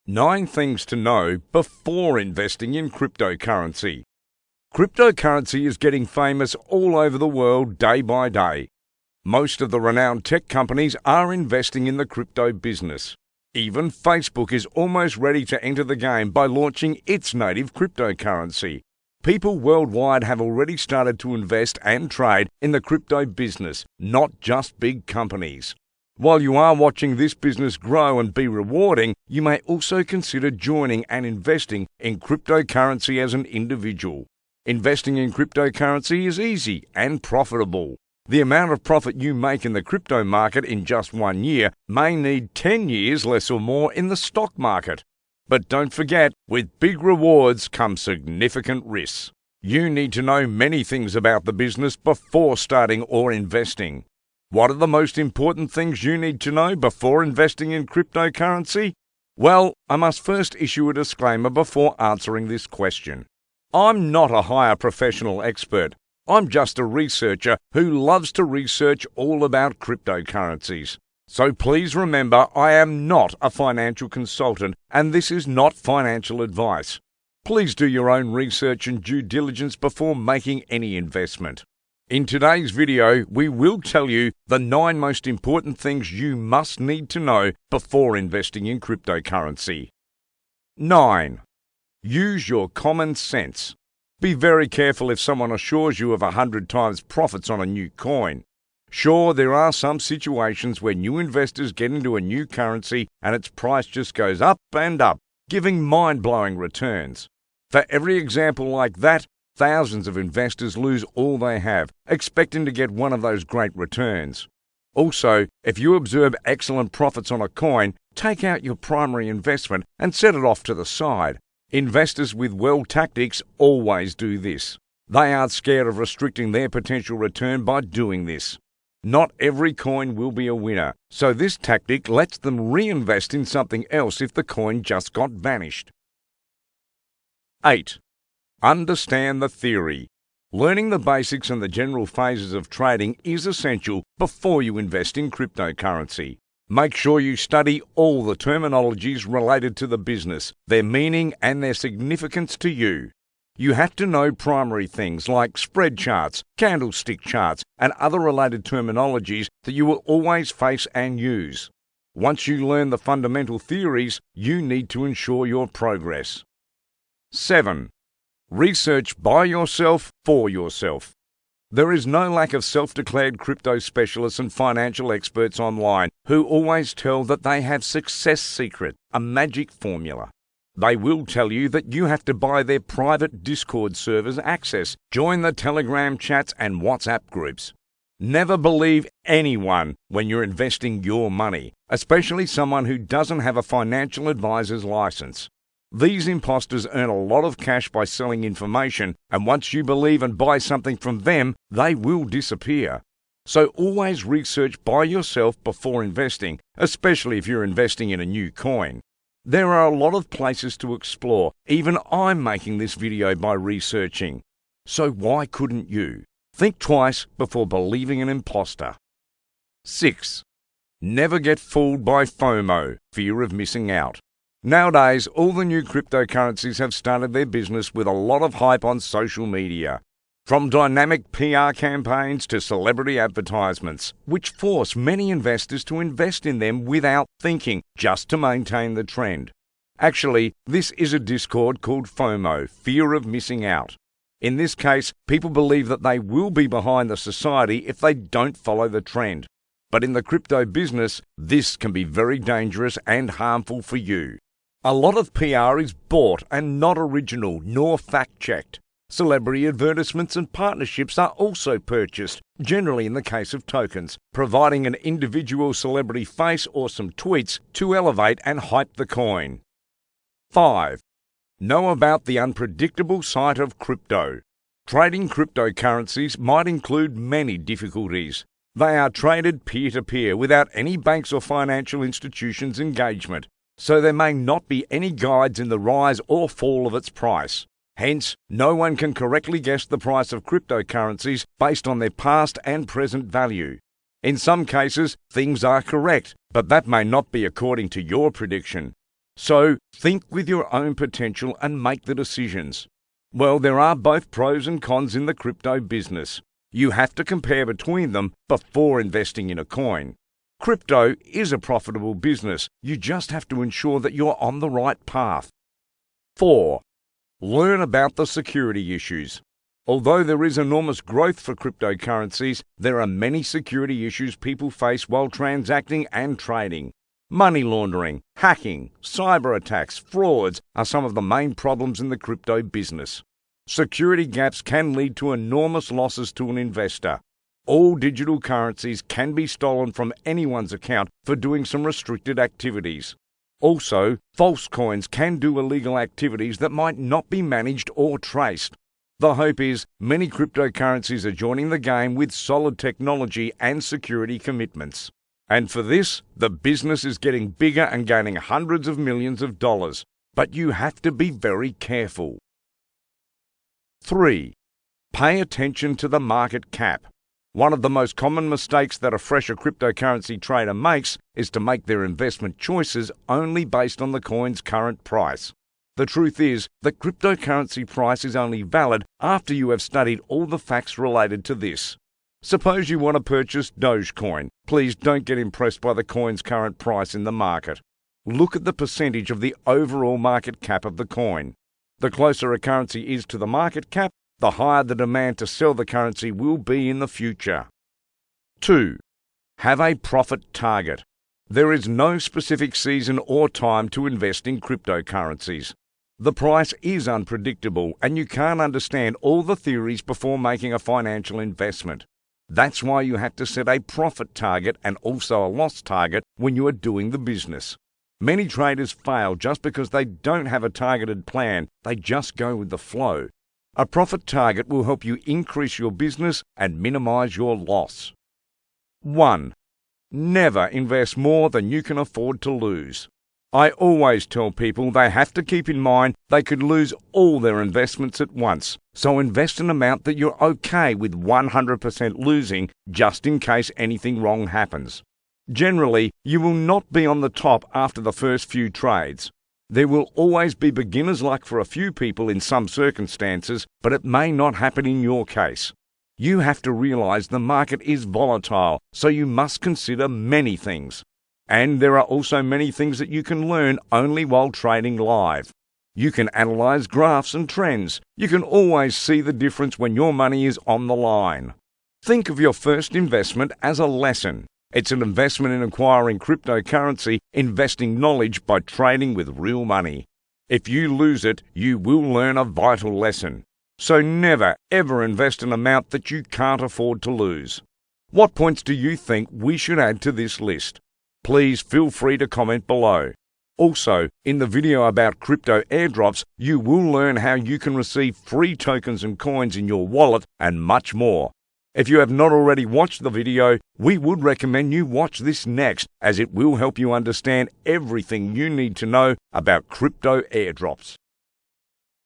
9 things to know before investing in cryptocurrency. Cryptocurrency is getting famous all over the world day by day. Most of the renowned tech companies are investing in the crypto business. Even Facebook is almost ready to enter the game by launching its native cryptocurrency. People worldwide have already started to invest and trade in the crypto business, not just big companies. While you are watching this business grow and be rewarding, you may also consider joining and investing in cryptocurrency as an individual. Investing in cryptocurrency is easy and profitable. The amount of profit you make in the crypto market in just 1 year may need 10 years less or more in the stock market. But don't forget, with big rewards come significant risks. You need to know many things about the business before starting or investing. What are the most important things you need to know before investing in cryptocurrency? Well, I must first issue a disclaimer before answering this question. I'm not a higher professional expert. I'm just a researcher who loves to research all about cryptocurrencies. So please remember, I am not a financial consultant and this is not financial advice. Please do your own research and due diligence before making any investment. In today's video, we will tell you the 9 most important things you must need to know before investing in cryptocurrency. 9. Use your common sense. Be very careful if someone assures you of 100 times profits on a new coin. Sure, there are some situations where new investors get into a new currency and its price just goes up and up, giving mind-blowing returns. For every example like that, thousands of investors lose all they have, expecting to get one of those great returns. Also, if you observe excellent profits on a coin, take out your primary investment and set it off to the side. Investors with well tactics always do this. They aren't scared of restricting their potential return by doing this. Not every coin will be a winner, so this tactic lets them reinvest in something else if the coin just got vanished. 8. Understand the theory. Learning the basics and the general phases of trading is essential before you invest in cryptocurrency. Make sure you study all the terminologies related to the business, their meaning and their significance to you. You have to know primary things like spread charts, candlestick charts, and other related terminologies that you will always face and use. Once you learn the fundamental theories, you need to ensure your progress. 7. Research by yourself for yourself. There is no lack of self-declared crypto specialists and financial experts online who always tell that they have success secret, a magic formula. They will tell you that you have to buy their private Discord servers access, join the Telegram chats and WhatsApp groups. Never believe anyone when you're investing your money, especially someone who doesn't have a financial advisor's license. These imposters earn a lot of cash by selling information, and once you believe and buy something from them, they will disappear. So always research by yourself before investing, especially if you're investing in a new coin. There are a lot of places to explore. Even I'm making this video by researching. So why couldn't you? Think twice before believing an imposter. 6. Never get fooled by FOMO, fear of missing out. Nowadays, all the new cryptocurrencies have started their business with a lot of hype on social media. From dynamic PR campaigns to celebrity advertisements, which force many investors to invest in them without thinking, just to maintain the trend. Actually, this is a discord called FOMO, fear of missing out. In this case, people believe that they will be behind the society if they don't follow the trend. But in the crypto business, this can be very dangerous and harmful for you. A lot of PR is bought and not original nor fact-checked. Celebrity advertisements and partnerships are also purchased, generally in the case of tokens, providing an individual celebrity face or some tweets to elevate and hype the coin. 5. Know about the unpredictable side of crypto. Trading cryptocurrencies might include many difficulties. They are traded peer-to-peer without any banks or financial institutions' engagement, so there may not be any guides in the rise or fall of its price. Hence, no one can correctly guess the price of cryptocurrencies based on their past and present value. In some cases, things are correct, but that may not be according to your prediction. So think with your own potential and make the decisions. Well, there are both pros and cons in the crypto business. You have to compare between them before investing in a coin. Crypto is a profitable business. You just have to ensure that you're on the right path. 4. Learn about the security issues. Although there is enormous growth for cryptocurrencies, there are many security issues people face while transacting and trading. Money laundering, hacking, cyber attacks, frauds are some of the main problems in the crypto business. Security gaps can lead to enormous losses to an investor. All digital currencies can be stolen from anyone's account for doing some restricted activities. Also, false coins can do illegal activities that might not be managed or traced. The hope is many cryptocurrencies are joining the game with solid technology and security commitments. And for this, the business is getting bigger and gaining hundreds of millions of dollars. But you have to be very careful. 3. Pay attention to the market cap. One of the most common mistakes that a fresher cryptocurrency trader makes is to make their investment choices only based on the coin's current price. The truth is that cryptocurrency price is only valid after you have studied all the facts related to this. Suppose you want to purchase Dogecoin. Please don't get impressed by the coin's current price in the market. Look at the percentage of the overall market cap of the coin. The closer a currency is to the market cap, the higher the demand to sell the currency will be in the future. 2. Have a profit target. There is no specific season or time to invest in cryptocurrencies. The price is unpredictable and you can't understand all the theories before making a financial investment. That's why you have to set a profit target and also a loss target when you are doing the business. Many traders fail just because they don't have a targeted plan, they just go with the flow. A profit target will help you increase your business and minimize your loss. 1. Never invest more than you can afford to lose. I always tell people they have to keep in mind they could lose all their investments at once, so invest an amount that you're okay with 100% losing just in case anything wrong happens. Generally, you will not be on the top after the first few trades. There will always be beginner's luck for a few people in some circumstances, but it may not happen in your case. You have to realize the market is volatile, so you must consider many things. And there are also many things that you can learn only while trading live. You can analyze graphs and trends. You can always see the difference when your money is on the line. Think of your first investment as a lesson. It's an investment in acquiring cryptocurrency, investing knowledge by trading with real money. If you lose it, you will learn a vital lesson. So never, ever invest an amount that you can't afford to lose. What points do you think we should add to this list? Please feel free to comment below. Also, in the video about crypto airdrops, you will learn how you can receive free tokens and coins in your wallet and much more. If you have not already watched the video, we would recommend you watch this next, as it will help you understand everything you need to know about crypto airdrops.